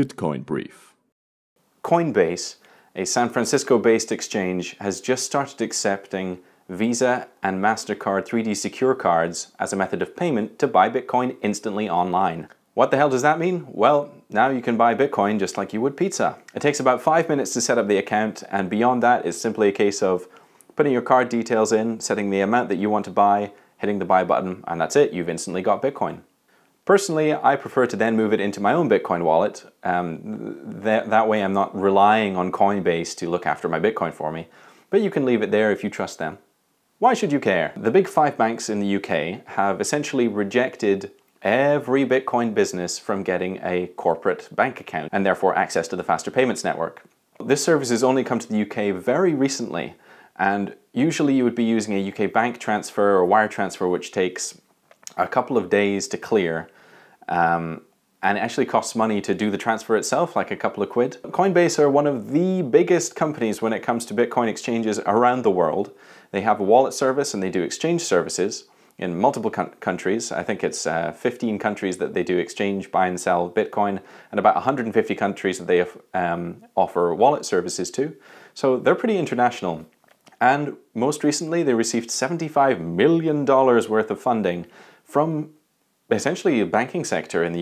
Bitcoin Brief. Coinbase, a San Francisco-based exchange, has just started accepting Visa and MasterCard 3D Secure cards as a method of payment to buy Bitcoin instantly online. What the hell does that mean? Well, now you can buy Bitcoin just like you would pizza. It takes about 5 minutes to set up the account, and beyond that it's simply a case of putting your card details in, setting the amount that you want to buy, hitting the buy button, and that's it. You've instantly got Bitcoin. Personally, I prefer to then move it into my own Bitcoin wallet. That way I'm not relying on Coinbase to look after my Bitcoin for me. But you can leave it there if you trust them. Why should you care? The big 5 banks in the UK have essentially rejected every Bitcoin business from getting a corporate bank account and therefore access to the faster payments network. This service has only come to the UK very recently, and usually you would be using a UK bank transfer or wire transfer, which takes a couple of days to clear, and it actually costs money to do the transfer itself, like a couple of quid. Coinbase are one of the biggest companies when it comes to Bitcoin exchanges around the world. They have a wallet service and they do exchange services in multiple countries. I think it's 15 countries that they do exchange, buy and sell Bitcoin, and about 150 countries that they offer wallet services to. So they're pretty international. And most recently they received $75 million worth of funding from essentially the banking sector in the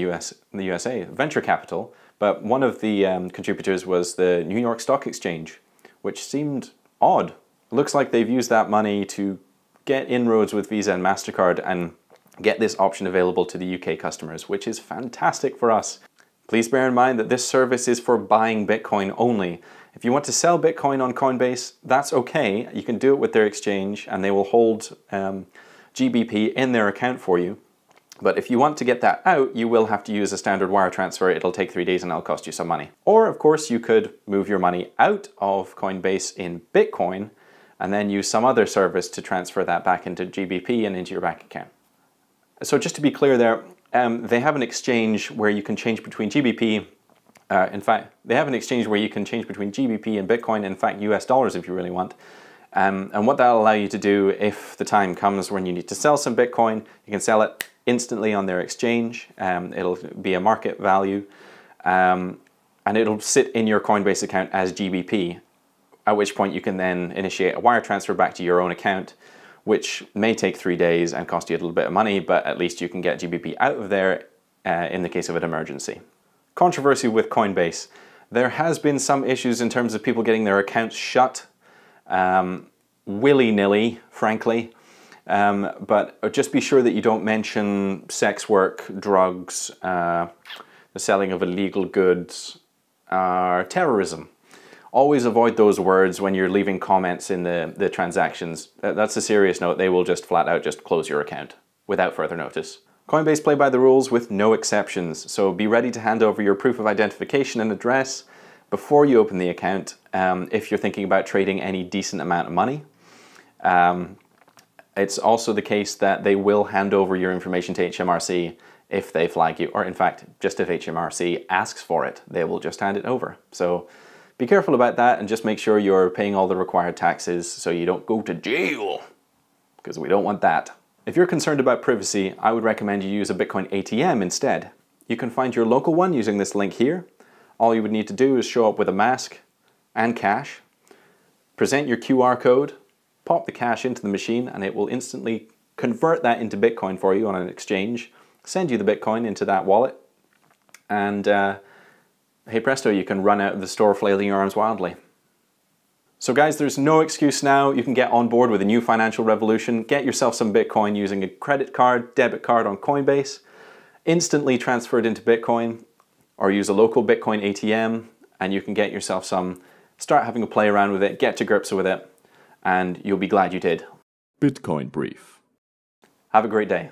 USA, venture capital. But one of the contributors was the New York Stock Exchange, which seemed odd. It looks like they've used that money to get inroads with Visa and MasterCard and get this option available to the UK customers, which is fantastic for us. Please bear in mind that this service is for buying Bitcoin only. If you want to sell Bitcoin on Coinbase, that's okay. You can do it with their exchange and they will hold GBP in their account for you. But if you want to get that out, you will have to use a standard wire transfer. It'll take 3 days and it'll cost you some money. Or of course you could move your money out of Coinbase in Bitcoin and then use some other service to transfer that back into GBP and into your bank account. So just to be clear there, they have an exchange where you can change between GBP. In fact, they have an exchange where you can change between GBP and Bitcoin, in fact US dollars if you really want. And what that'll allow you to do, if the time comes when you need to sell some Bitcoin, you can sell it instantly on their exchange. It'll be a market value, and it'll sit in your Coinbase account as GBP, at which point you can then initiate a wire transfer back to your own account, which may take 3 days and cost you a little bit of money, but at least you can get GBP out of there in the case of an emergency. Controversy with Coinbase. There has been some issues in terms of people getting their accounts shut willy-nilly, frankly. But just be sure that you don't mention sex work, drugs, the selling of illegal goods, terrorism. Always avoid those words when you're leaving comments in the transactions. That's a serious note. They will just flat out just close your account without further notice. Coinbase play by the rules with no exceptions, so be ready to hand over your proof of identification and address before you open the account if you're thinking about trading any decent amount of money. It's also the case that they will hand over your information to HMRC if they flag you, or in fact, just if HMRC asks for it, they will just hand it over. So be careful about that and just make sure you're paying all the required taxes so you don't go to jail, because we don't want that. If you're concerned about privacy, I would recommend you use a Bitcoin ATM instead. You can find your local one using this link here. All you would need to do is show up with a mask and cash, present your QR code, pop the cash into the machine, and it will instantly convert that into Bitcoin for you on an exchange, send you the Bitcoin into that wallet, and hey presto, you can run out of the store flailing your arms wildly. So guys, there's no excuse now. You can get on board with a new financial revolution. Get yourself some Bitcoin using a credit card, debit card on Coinbase, instantly transfer it into Bitcoin, or use a local Bitcoin ATM, and you can get yourself some, start having a play around with it, get to grips with it, and you'll be glad you did. Bitcoin Brief. Have a great day.